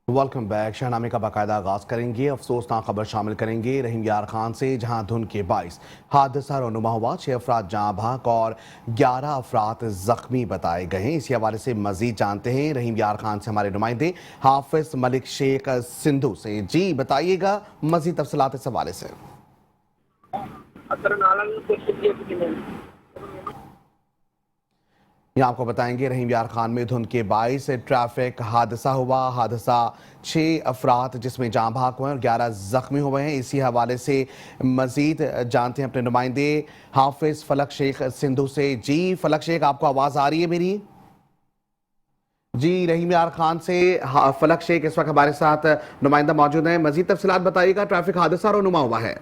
Welcome back. शहनामे का बाकायदा आगाज करेंगे। अफसोसनाक खबर शामिल करेंगे रहीम यार खान से, जहां धुंध के बाइस हादसा रोनुमा हुआ। 6 अफराद जहां भाग और 11 अफराद जख्मी बताए गए हैं। इसी हवाले से मजीद जानते हैं रहीम यार खान से हमारे नुमाइंदे हाफिज मलिक शेख सिंधु से। जी बताइएगा मजीद तफसीलात इस हवाले से। यहाँ आपको बताएंगे रहीम यार खान में धुंध के बाइस ट्रैफिक हादसा हुआ। हादसा 6 अफराद जिसमें जाँ भाग हुए और 11 जख्मी हुए हैं। इसी हवाले से मजीद जानते हैं अपने नुमाइंदे हाफिज फलक शेख सिंधु से। जी फलक शेख, आपको आवाज़ आ रही है मेरी? जी रहीम यार खान से फलक शेख इस वक्त हमारे साथ नुमाइंदा मौजूद हैं। मजीद तफसीलात बताइएगा, ट्रैफिक हादसा रोनुमा हुआ है।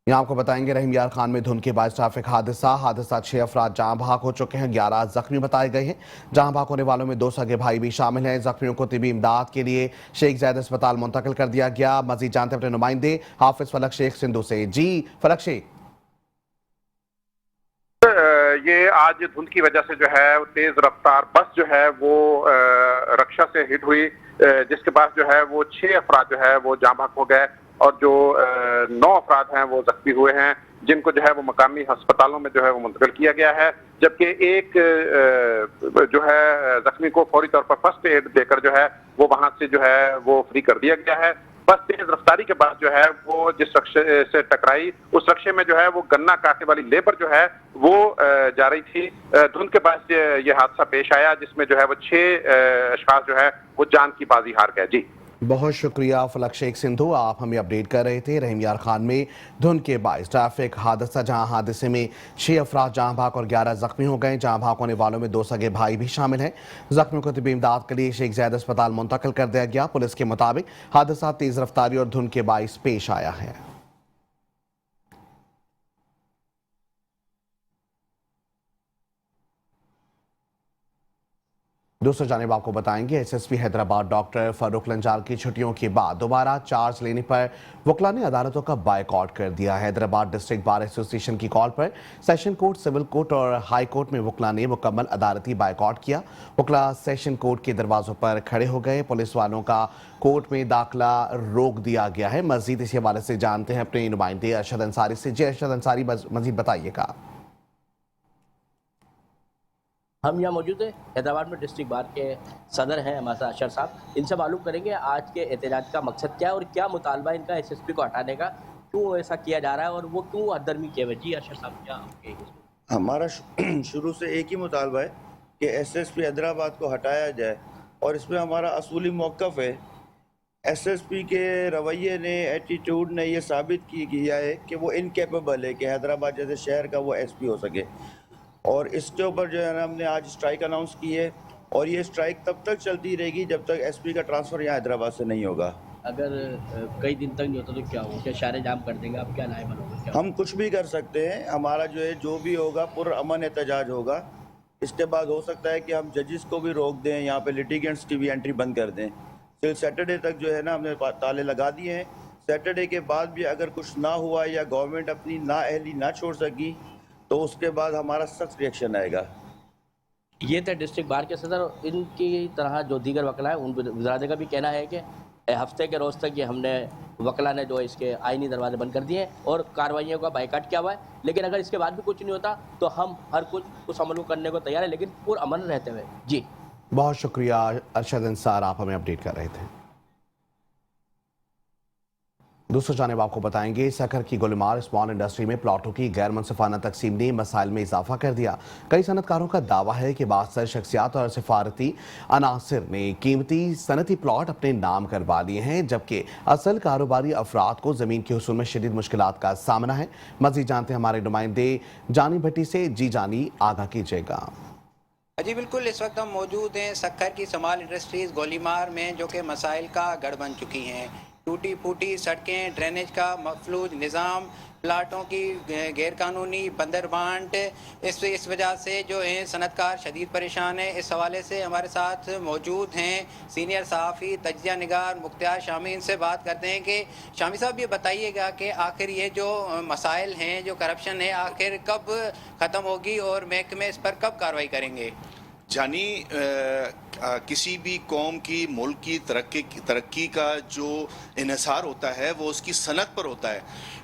यहाँ आपको बताएंगे रहीम यार खान में धुंध के बाद ट्रैफिक हादसा 6 अफराद जहाँ भाग हो चुके हैं, 11 जख्मी बताए गए हैं। जहाँ भाग होने वालों में 2 सगे भाई भी शामिल हैं। जख्मियों को तिबी इमदाद के लिए शेख जायद अस्पताल मुंतकिल कर दिया गया। मजीद जानते हैं अपने नुमाइंदे हाफिज फलक शेख सिंधु से। जी फलक शेख, ये आज धुंध की वजह से जो है वो तेज रफ्तार बस जो है वो रक्षा से हिट हुई, जिसके बाद जो है वो 6 अफराद जो है वो जाँ भाग हो गए और जो 9 अफराद हैं वो जख्मी हुए हैं, जिनको जो है वो मकामी अस्पतालों में जो है वो मुंतकिल किया गया है। जबकि एक जो है जख्मी को फौरी तौर पर फर्स्ट एड देकर जो है वो वहां से जो है वो फ्री कर दिया गया है। बस तेज रफ्तारी के बाद जो है वो जिस रक्शे से टकराई, उस रक्शे में जो है वो गन्ना काटने वाली लेबर जो है वो जा रही थी। धुंध के बाद ये हादसा पेश आया, जिसमें जो है वो 6 अशखास जो है वो जान की बाजी हार गए। जी बहुत शुक्रिया फलक शेख सिंधु, आप हमें अपडेट कर रहे थे रहीम यार खान में धुंध के बाइस ट्रैफिक हादसा, जहां हादसे में 6 अफराद जहां भाग और 11 जख्मी हो गए। जहां भाग होने वालों में 2 सगे भाई भी शामिल हैं। जख्मियों को तिबी इमदाद के लिए शेख जायद अस्पताल मुंतकिल कर दिया गया। पुलिस के मुताबिक हादसा तेज रफ्तारी और धुंध के बाइस पेश आया है। दूसरी जानिब आपको बताएंगे एसएसपी हैदराबाद डॉक्टर फारूक लंजार की छुट्टियों के बाद दोबारा चार्ज लेने पर वकला ने अदालतों का बायकॉट कर दिया। हैदराबाद डिस्ट्रिक्ट बार एसोसिएशन की कॉल पर सेशन कोर्ट, सिविल कोर्ट और हाई कोर्ट में वकला ने मुकम्मल अदालती बायकॉट किया। वकला सेशन कोर्ट के दरवाजों पर खड़े हो गए। पुलिस वालों का कोर्ट में दाखिला रोक दिया गया है। मजीद इसी हवाले से जानते हैं अपने नुमाइंदे अरशद अंसारी से। जी अरशद अंसारी, मजीद बताइएगा। हम यहाँ मौजूद हैं हैदराबाद में, डिस्ट्रिक्ट बार के सदर हैं हमारे साथ अशर साहब। इनसे मालूम करेंगे आज के एहतजाज का मकसद क्या है और क्या मुतालबा इनका एसएसपी को हटाने का, क्यों ऐसा किया जा रहा है और वो क्यों हददर्मी किए हुए। जी अशर साहब, क्या आपके? हमारा शुरू से एक ही मुतालबा है कि एसएसपी हैदराबाद को हटाया जाए और इसमें हमारा असूली मौक़िफ़ है। एसएसपी के रवैये ने, एटीट्यूड ने ये साबित किया है कि वो इनकेपेबल है कि हैदराबाद जैसे शहर का वो एसपी हो सके। और इसके ऊपर जो है ना हमने आज स्ट्राइक अनाउंस की है और ये स्ट्राइक तब तक चलती रहेगी जब तक एसपी का ट्रांसफ़र यहाँ हैदराबाद से नहीं होगा। अगर कई दिन तक नहीं होता तो क्या होगा? क्या शहर जाम कर देंगे? आप क्या लाए बनोगे? हम कुछ भी कर सकते हैं। हमारा जो है जो भी होगा पुरअमन एहतजाज होगा। इसके बाद हो सकता है कि हम जजेस को भी रोक दें, यहाँ पे लिटिगेंट्स की भी एंट्री बंद कर दें। फिर सैटरडे तक जो है ना हमने ताले लगा दिए हैं। सैटरडे के बाद भी अगर कुछ ना हुआ या गवर्नमेंट अपनी नाअहली ना छोड़ सकी तो उसके बाद हमारा सख्त रिएक्शन आएगा। ये थे डिस्ट्रिक्ट बार के सदर। इनकी तरह जो दीगर वकला है, उन वज़रात का भी कहना है कि हफ्ते के रोज़ तक ये हमने वकला ने जो इसके आइनी दरवाजे बंद कर दिए हैं और कार्रवाइयों का बाइकाट किया हुआ है। लेकिन अगर इसके बाद भी कुछ नहीं होता तो हम हर कुछ उस अमल को करने को तैयार है, लेकिन पुरअमन रहते हुए। जी बहुत शुक्रिया अरशद अंसार, आप हमें अपडेट कर रहे थे। दूसरी जानिब आपको बताएंगे सखर की गुलमार स्मॉल इंडस्ट्री में प्लॉटों की गैर मुनसिफाना तकसीम ने मसाइल में इजाफा कर दिया। कई सनतकारों का दावा है कि बासर शख्सियात और सिफारती अनासर ने कीमती सनती प्लॉट अपने नाम करवा लिए हैं, जबकि असल कारोबारी अफराद को जमीन के हुसूल में शदीद मुश्किलात का सामना है। मजीद जानते हैं हमारे नुमाइंदे जानी भट्टी से। जी जानी, आगाह कीजिएगा। जी बिल्कुल, इस वक्त हम मौजूद हैं सखर की स्मॉल इंडस्ट्रीज़ गोलीमार में, जो कि मसाइल का गढ़ बन चुकी हैं। टूटी फूटी सड़कें, ड्रेनेज का मफलूज निज़ाम, प्लाटों की गैरकानूनी बंदर बांट, इस वजह से जो है सनतकार शदीद परेशान है। इस हवाले से हमारे साथ मौजूद हैं सीनियर सहाफ़ी तजिया निगार मुख्तार शामी। इनसे बात करते हैं कि शामी साहब ये बताइएगा कि आखिर ये जो मसाइल हैं, जो करप्शन है, आखिर कब ख़त्म होगी और महकमे इस पर कब कार्रवाई करेंगे? जानी किसी भी कौम की मुल्क की तरक्की का जो इन्हिसार होता है वो उसकी सनत पर होता है।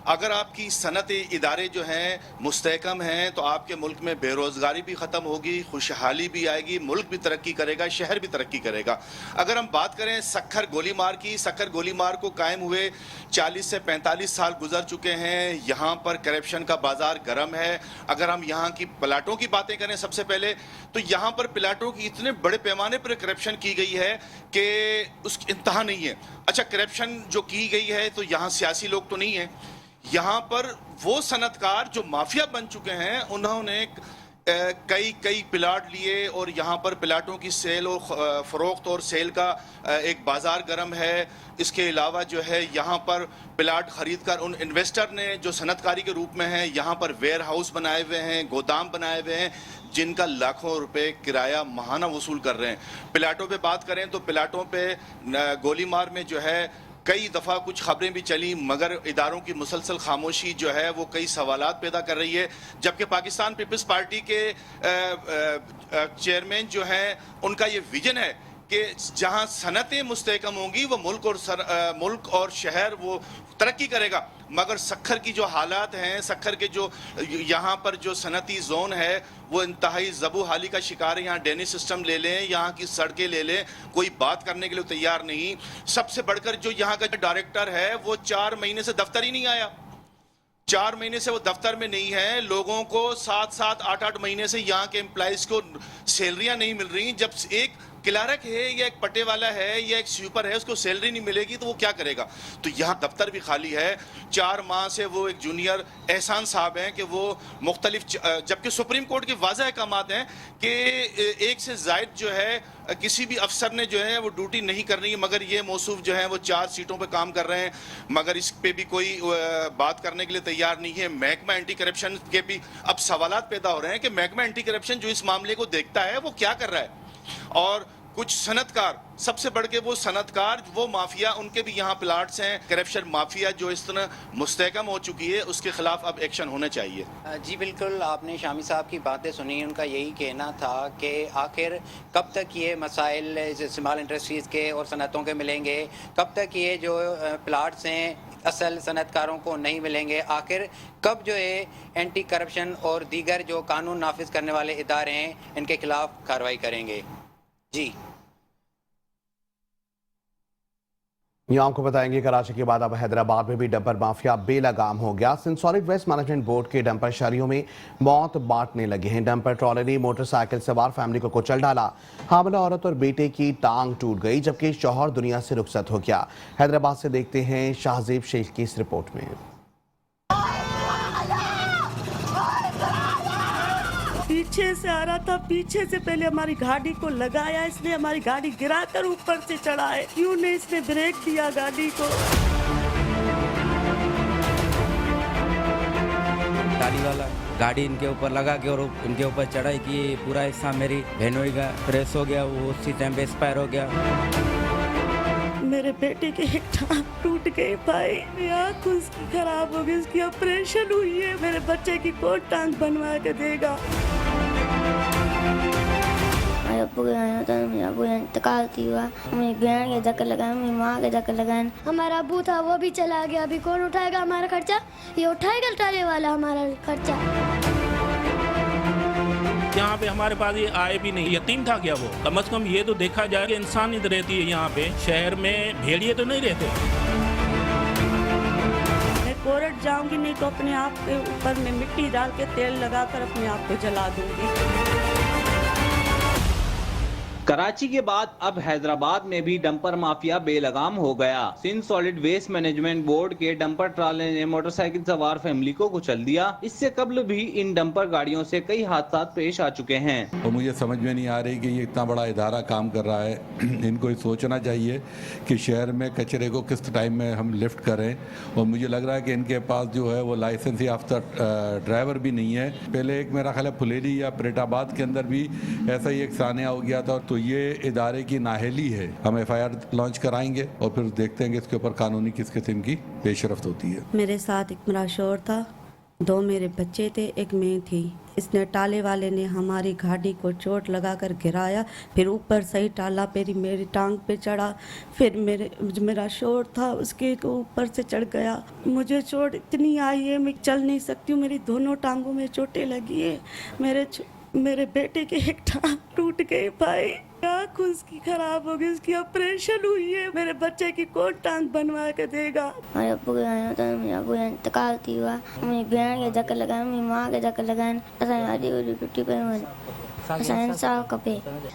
अगर आपकी सनत इदारे जो हैं मुस्तहकम हैं तो आपके मुल्क में बेरोज़गारी भी ख़त्म होगी, खुशहाली भी आएगी, मुल्क भी तरक्की करेगा, शहर भी तरक्की करेगा। अगर हम बात करें सक्खर गोलीमार की, सक्खर गोलीमार को कायम हुए 40 से 45 साल गुजर चुके हैं। यहाँ पर करप्शन का बाज़ार गर्म है। अगर हम यहाँ की प्लाटों की बातें करें सबसे पहले, तो यहाँ पर प्लाटों की इतने बड़े पैमाने पर करप्शन की गई है कि उसकी इंतहा नहीं है। अच्छा, करप्शन जो की गई है तो यहाँ सियासी लोग तो नहीं हैं, यहाँ पर वो सनतकार जो माफिया बन चुके हैं उन्होंने कई प्लाट लिए और यहाँ पर प्लाटों की सेल और फ़रोख्त और सेल का एक बाज़ार गर्म है। इसके अलावा जो है यहाँ पर प्लाट ख़रीद कर उन इन्वेस्टर ने जो सनतकारी के रूप में है यहाँ पर वेयर हाउस बनाए हुए हैं, गोदाम बनाए हुए हैं, जिनका लाखों रुपए किराया माहाना वसूल कर रहे हैं। प्लाटों पे बात करें तो प्लाटों पे गोलीमार में जो है कई दफ़ा कुछ खबरें भी चली, मगर इदारों की मुसलसल खामोशी जो है वो कई सवालात पैदा कर रही है। जबकि पाकिस्तान पीपल्स पार्टी के चेयरमैन जो हैं उनका ये विजन है कि जहां सनतें मुस्तहकम होंगी वो मुल्क और शहर वो तरक्की करेगा। मगर सक्खर की जो हालात हैं, सक्खर के जो यहाँ पर जो सनती जोन है वो इंतहाई ज़बू हाली का शिकार है। यहाँ ड्रेनेज सिस्टम ले लें, यहाँ की सड़कें ले लें, कोई बात करने के लिए तैयार नहीं। सबसे बढ़कर जो यहाँ का डायरेक्टर है वो 4 महीने से दफ्तर ही नहीं आया, 4 महीने से वो दफ्तर में नहीं है। लोगों को 7-7, 8-8 महीने से यहाँ के एम्प्लॉइज़ को सैलरियाँ नहीं मिल रही। जब एक क्लर्क है या एक पट्टे वाला है या एक स्वीपर है उसको सैलरी नहीं मिलेगी तो वो क्या करेगा? तो यहाँ दफ्तर भी खाली है। 4 माह से वो एक जूनियर एहसान साहब हैं कि वो मुख्तलिफ, जबकि सुप्रीम कोर्ट के वाज़ह अहकामात हैं कि एक से ज़ायद जो है किसी भी अफसर ने जो है वो ड्यूटी नहीं करनी है, मगर ये मौसूफ जो है वो 4 सीटों पे काम कर रहे हैं, मगर इस पे भी कोई बात करने के लिए तैयार नहीं है। महकमा एंटी करप्शन के भी अब सवालात पैदा हो रहे हैं कि महकमा एंटी करप्शन जो इस मामले को देखता है वो क्या कर रहा है। और कुछ सनतकार, सबसे बढ़ के वो सनतकार, वो माफिया, उनके भी यहाँ प्लाट्स हैं। करप्शन माफिया जो इस तरह मुस्तहकम हो चुकी है उसके खिलाफ अब एक्शन होने चाहिए। जी बिल्कुल, आपने शामी साहब की बातें सुनी। उनका यही कहना था कि आखिर कब तक ये मसाइल स्मॉल इंडस्ट्रीज़ के और सनतों के मिलेंगे, कब तक ये जो प्लाट्स हैं असल सनतकारों को नहीं मिलेंगे, आखिर कब जो है एंटी करप्शन और दीगर जो कानून नाफिज करने वाले इदारे हैं इनके खिलाफ कार्रवाई करेंगे। जी यहाँ आपको बताएंगे कराची के बाद अब हैदराबाद में भी डंपर माफिया बेलगाम हो गया। Sindh solid waste management board के डंपर शहरियों में मौत बांटने लगे हैं। डंपर ट्रॉलर ने मोटरसाइकिल सवार फैमिली को कुचल डाला। हामिला औरत और बेटे की टांग टूट गई, जबकि शौहर दुनिया से रुखसत हो गया। हैदराबाद से देखते हैं शाहजेब शेख की इस रिपोर्ट में। पीछे से आ रहा था, पीछे से पहले हमारी गाड़ी को लगाया, इसने हमारी गाड़ी गिराकर ऊपर से चढ़ा है। क्यों नहीं इसने ब्रेक दिया गाड़ी को? गाड़ी वाला गाड़ी इनके ऊपर लगा के और इनके ऊपर चढ़ाई की। पूरा हिस्सा मेरी बहनोई का प्रेस हो गया, वो उसी टाइम पे एक्सपायर हो गया। मेरे बेटे की एक टांग टूट गई भाई, आँख उसकी खराब हो गई, उसकी ऑपरेशन हुई है। मेरे बच्चे की कौन टांग बनवा के देगा? मेरे अब्बू के आया था, मेरे अब्बू इंतकाल हुआ, मेरी बहन के धक्के लगाए, मेरी माँ के धक्के लगाए। हमारा अब्बू था वो भी चला गया, अभी कौन उठाएगा हमारा खर्चा? ये उठाएगा ट्राले वाला हमारा खर्चा। यहाँ पे हमारे पास ये आए भी नहीं, यतीम था क्या वो? कम से कम ये तो देखा जाए कि इंसानियत रहती है यहाँ पे। शहर में भेड़िए तो नहीं रहते। मैं कोर्ट जाऊंगी नहीं तो अपने आप के ऊपर में मिट्टी डाल के तेल लगाकर अपने आप को जला दूंगी। कराची के बाद अब हैदराबाद में भी डंपर माफिया बेलगाम हो गया। Sindh solid waste management board के डंपर ट्राले ने मोटरसाइकिल सवार फैमिली को कुचल दिया। इससे कबल भी इन डंपर गाड़ियों से कई हादसा पेश आ चुके हैं। और मुझे समझ में नहीं आ रही कि ये इतना बड़ा इदारा काम कर रहा है। इनको ये सोचना चाहिए कि शहर में कचरे को किस टाइम में हम लिफ्ट करें। और मुझे लग रहा है कि इनके पास जो है वो लाइसेंस याफ्ता ड्राइवर भी नहीं है। पहले एक मेरा ख्याल है फुलेरी या परेटाबाद के अंदर भी ऐसा ही एक सानिया हो गया था। तो ये इदारे की नाअहली है। हम FIR लॉन्च कराएंगे और फिर देखते हैं कि इसके ऊपर कानूनी किस किस्म की पेशरफ्त होती है। मेरे साथ एक मेरा शोहर था, 2 मेरे बच्चे थे, एक मैं थी। इसने टाले वाले ने हमारी गाड़ी को चोट लगाकर गिराया, फिर ऊपर से ही टाला मेरी टांग पे चढ़ा। फिर मेरा शोहर था, उसके ऊपर से चढ़ गया। मुझे चोट इतनी आई है, मैं चल नहीं सकती हूँ। मेरी दोनों टांगों में चोटें लगी है। मेरे बेटे के एक टांग टूट गई भाई, आँख उसकी खराब हो गई, उसकी ऑपरेशन हुई है। मेरे बच्चे की कौन टांग बनवा के देगा? मेरे अब्बू के आया था, मेरे अब्बू इंतकाल थी हुआ। मेरी बहन के धक्के लगाए, मेरी माँ के धक्के लगाए। टूटी पे पे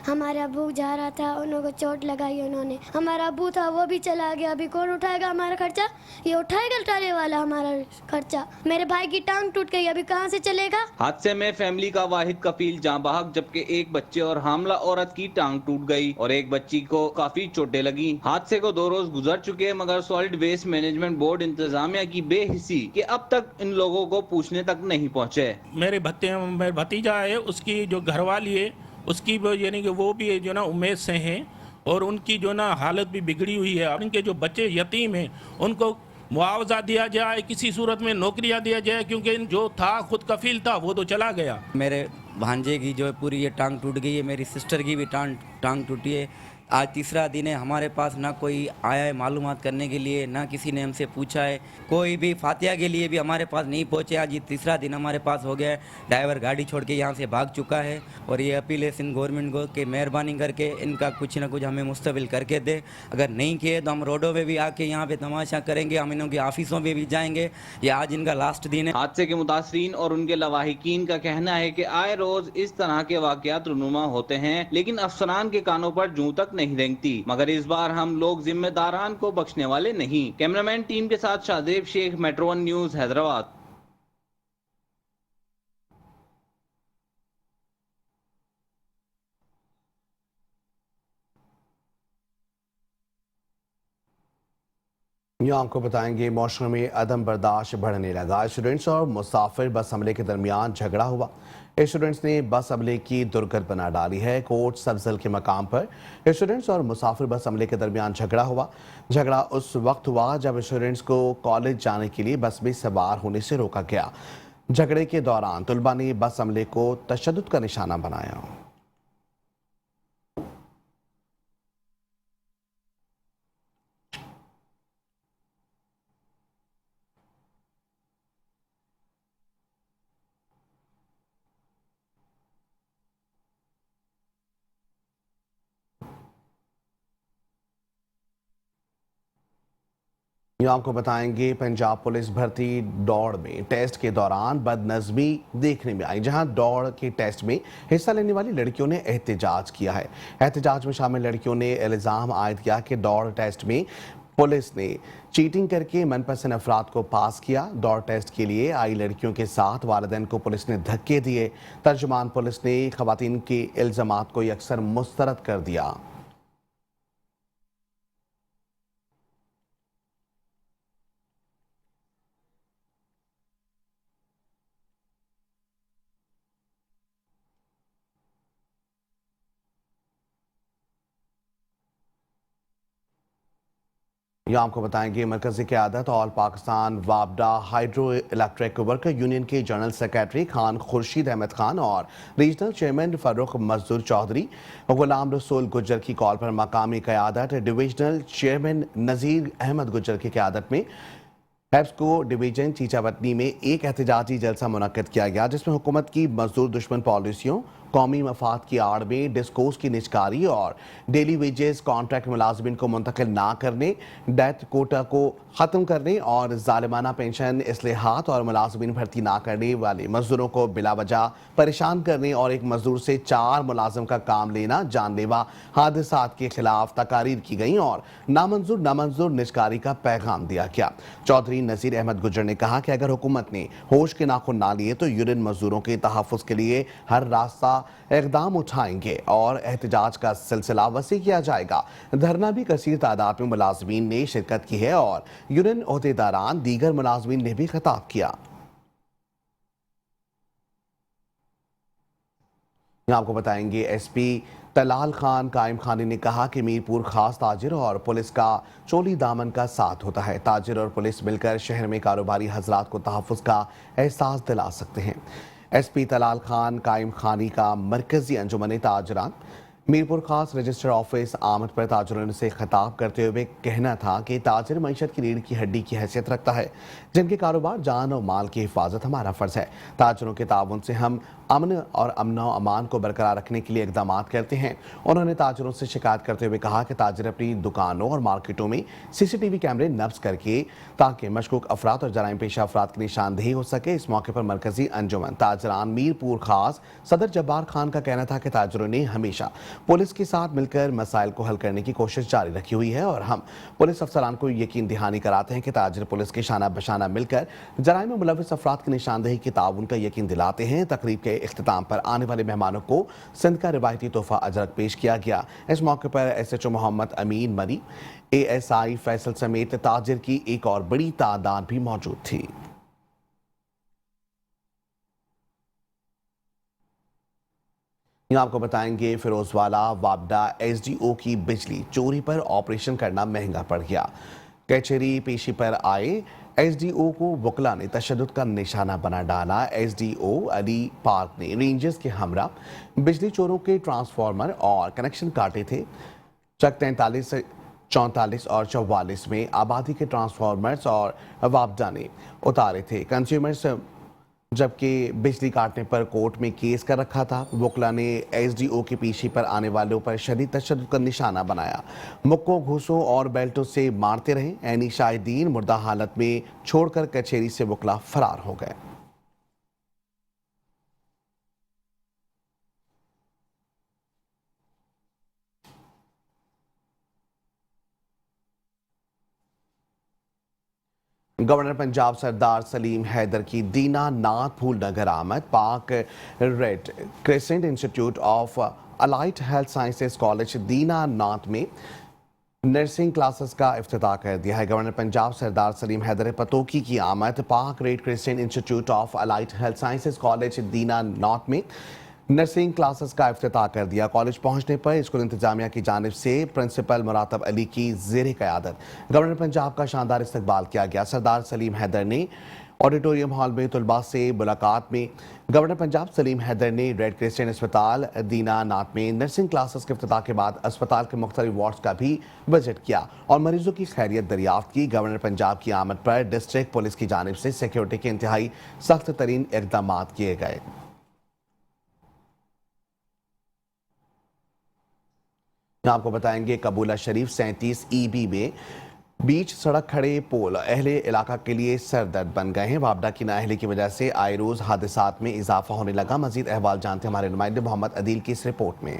हमारे अब्बू जा रहा था, उन्होंने चोट लगाई उन्होंने। हमारा अब्बू था वो भी चला गया। अभी कौन उठाएगा हमारा खर्चा? ये उठाएगा टाले वाला हमारा खर्चा। मेरे भाई की टांग टूट गई, अभी कहाँ से चलेगा? हादसे में फैमिली का वाहिद कफील जाँ बहक, जबकि एक बच्चे और हामला औरत की टांग टूट गई और एक बच्ची को काफी चोटें लगी। हादसे को 2 रोज गुजर चुके, मगर सॉलिड वेस्ट मैनेजमेंट बोर्ड इंतजामिया की बेहिसी कि अब तक इन लोगों को पूछने तक नहीं पहुँचे। मेरे भतीजा है, उसकी जो घरवाली है उसकी यानी कि वो भी जो ना उम्मीद से हैं और उनकी जो ना हालत भी बिगड़ी हुई है। और उनके जो बच्चे यतीम हैं उनको मुआवजा दिया जाए, किसी सूरत में नौकरियां दिया जाए, क्योंकि जो था खुद कफील था वो तो चला गया। मेरे भांजे की जो है पूरी ये टांग टूट गई है, मेरी सिस्टर की भी टांग टूटी है। आज तीसरा दिन है, हमारे पास ना कोई आया है मालूमात करने के लिए, ना किसी ने हमसे पूछा है। कोई भी फातिया के लिए भी हमारे पास नहीं पहुंचे। आज ये तीसरा दिन हमारे पास हो गया है। ड्राइवर गाड़ी छोड़ के यहाँ से भाग चुका है और ये अपील है सिंध गवर्नमेंट को कि मेहरबानी करके इनका कुछ ना कुछ हमें मुस्तबिल करके दे। अगर नहीं किए तो हम रोडों पर भी आके यहाँ पे तमाशा करेंगे, हम इनकी ऑफिसों में भी जाएंगे। ये आज इनका लास्ट दिन है। हादसे के मुतासरीन और उनके लवाहिकीन का कहना है कि आए रोज इस तरह के वाकयात रुनुमा होते हैं, लेकिन अफसरान के कानों पर जूं तक नहीं रेंगती। मगर इस बार हम लोग जिम्मेदारान को बख्शने वाले नहीं। कैमरामैन टीम के साथ शाहदेव शेख, मेट्रो 1 न्यूज, हैदराबाद। यहाँ आपको बताएंगे मौसम में अदम बर्दाश्त बढ़ने लगा। स्टूडेंट्स और मुसाफिर बस हमले के दरमियान झगड़ा हुआ। स्टूडेंट्स ने बस हमले की दुर्गत बना डाली है। कोट सब्जल के मकाम पर स्टूडेंट्स और मुसाफिर बस हमले के दरमियान झगड़ा हुआ। झगड़ा उस वक्त हुआ जब स्टूडेंट्स को कॉलेज जाने के लिए बस में सवार होने से रोका गया। झगड़े के दौरान तुलबा ने बस हमले को तशद्दुद का निशाना बनाया। यहाँ आपको बताएंगे पंजाब पुलिस भर्ती दौड़ में टेस्ट के दौरान बदनज़मी देखने में आई, जहां दौड़ के टेस्ट में हिस्सा लेने वाली लड़कियों ने एहतजाज किया है। एहतजाज में शामिल लड़कियों ने इल्ज़ाम आयद किया कि दौड़ टेस्ट में पुलिस ने चीटिंग करके मनपसंद अफराद को पास किया। दौड़ टेस्ट के लिए आई लड़कियों के साथ वालिदैन को पुलिस ने धक्के दिए। तर्जुमान पुलिस ने खवातीन के इल्ज़ामात को अक्सर मुस्तरद कर दिया। यहाँ आपको बताएंगे मरकजी क़यादत ऑल पाकिस्तान वापडा हाइड्रो इलेक्ट्रिक वर्कर यूनियन के जनरल सेक्रेटरी खान खुर्शीद अहमद खान और रीजनल चेयरमैन फ़र्रुख मजदूर चौधरी गुलाम रसूल गुज्जर की कॉल पर मकामी क़यादत डिविजनल चेयरमैन नज़ीर अहमद गुज्जर की क़यादत में हेप्सको डिवीजन चीचावटनी में एक एहतजाजी जलसा मुनक्किद किया गया, जिसमें हुकूमत की मजदूर दुश्मन पॉलिसियों कौमी मफाद की आड़ में डिस्कोर्स की निजकारी और डेली वेजेस कॉन्ट्रैक्ट मुलाजमिन को मुंतकिल ना करने, डेथ कोटा को ख़त्म करने और जालिमाना पेंशन इसलाहात और मुलाजमिन भर्ती ना करने वाले मजदूरों को बिला वजह परेशान करने और एक मजदूर से 4 मुलाजिम का काम लेना जानलेवा हादसात के खिलाफ तकारीर की गई और नामंजूर निजकारी का पैगाम दिया गया। चौधरी नज़ीर अहमद गुजर ने कहा कि अगर हुकूमत ने होश के नाखून ना लिए तो यूनियन मजदूरों के तहफ़्फ़ुज़ के लिए हर रास्ता इक़दाम उठाएंगे और एहतजाज का सिलसिला वसी किया जाएगा। धरना भी कसीर तादाद में मुलाजमीन ने शिरकत की है और यूनियन ओहदेदारान दीगर मुलाजमीन ने भी खिताब किया। आपको बताएंगे एसपी तलाल खान कायम खानी ने कहा कि मीरपुर खास ताजिर और पुलिस का चोली दामन का साथ होता है। ताजिर और पुलिस मिलकर शहर में कारोबारी हजरात को तहफ़्फ़ुज़ का एहसास दिला सकते हैं। एसपी तलाल खान कायम खानी का मरकजी अंजुमन ताजरान मीरपुर खास रजिस्टर ऑफिस आमद पर ताजरों से खिताब करते हुए कहना था कि ताजिर मईशत की रीढ़ की हड्डी की हैसियत रखता है, जिनके कारोबार जान और माल की हिफाजत हमारा फ़र्ज़ है। ताजरों के ताउन से हम अमन और अमान को बरकरार रखने के लिए इक़दाम करते हैं। उन्होंने ताजरों से शिकायत करते हुए कहा कि ताजिर अपनी दुकानों और मार्केटों में CCTV कैमरे नस्ब करके ताकि मशकूक अफराद और जराइम पेशा अफराद की निशानदेही हो सके। इस मौके पर मरकजी अंजुमन ताजरान मीरपुर खास सदर जब्बार खान का कहना था कि ताजरों ने हमेशा पुलिस के साथ मिलकर मसाइल को हल करने की कोशिश जारी रखी हुई है और हम पुलिस अफसरान को यकीन दहानी कराते हैं कि ताजिर पुलिस के शाना बशाना मिलकर जराइम में मुलविस अफराद की निशानदेही के ताउन का यकीन दिलाते हैं। तकरीब के इख्तिताम पर आने वाले मेहमानों को सिंध का रिवायती तोहफा अजरक पेश किया गया। इस मौके पर SHO मोहम्मद अमीन मरी, ASI फैसल समेत ताजिर की एक और बड़ी तादाद भी मौजूद थी। आपको बताएंगे फिरोजवाला वाबडा SDO की बिजली चोरी पर ऑपरेशन करना महंगा पड़ गया। कचहरी पेशी पर आए SDO को वकला ने तशद्दुद का निशाना बना डाला। SDO अली पार्क ने रेंजर्स के हमरा बिजली चोरों के ट्रांसफार्मर और कनेक्शन काटे थे। चक 43, 44 और 44 में आबादी के ट्रांसफार्मर्स और वाबडा ने उतारे थे। कंज्यूमर्स जबकि बिजली काटने पर कोर्ट में केस कर रखा था। वकला ने SDO के पीछे पर आने वालों पर शदीद तशद्दुद का निशाना बनाया। मुक्कों, घूसों और बेल्टों से मारते रहे। ऐनी शाहिदीन मुर्दा हालत में छोड़कर कचहरी से वकला फरार हो गए। गवर्नर पंजाब सरदार सलीम हैदर की दीना नाथ फूल नगर आमद Pak red crescent institute of allied health sciences college Dina Nath में नर्सिंग क्लासेस का इफ्तिताह कर दिया है। गवर्नर पंजाब सरदार सलीम हैदर पतोकी की आमद Pak red crescent institute of allied health sciences college Dina Nath में नर्सिंग क्लासेस का इफ्तिताह कर दिया। कॉलेज पहुंचने पर स्कूल इंतजामिया की जानिब से प्रिंसिपल मुरातब अली की ज़ेर क़यादत गवर्नर पंजाब का शानदार इस्तकबाल किया गया। सरदार सलीम हैदर ने ऑडिटोरियम हॉल में तलबा से मुलाकात में गवर्नर पंजाब सलीम हैदर ने रेड क्रिसेंट अस्पताल दीना नाथ में नर्सिंग क्लासेस के इफ्तिताह के बाद अस्पताल के मुख्तलिफ वार्ड्स का भी विजिट किया और मरीजों की खैरियत दरियाफ्त की। गवर्नर पंजाब की आमद पर डिस्ट्रिक्ट पुलिस की जानिब से सिक्योरिटी के इंतहाई सख्त तरीन इक़दाम किए गए। आपको बताएंगे कबूला शरीफ 37 EB में बीच सड़क खड़े पोल अहले इलाका के लिए सरदर्द बन गए हैं। वाबडा की नाअहली की वजह से आए रोज हादसात में इजाफा होने लगा। मजीद अहवाल जानते हमारे नुमाइंदे मोहम्मद अदील की इस रिपोर्ट में।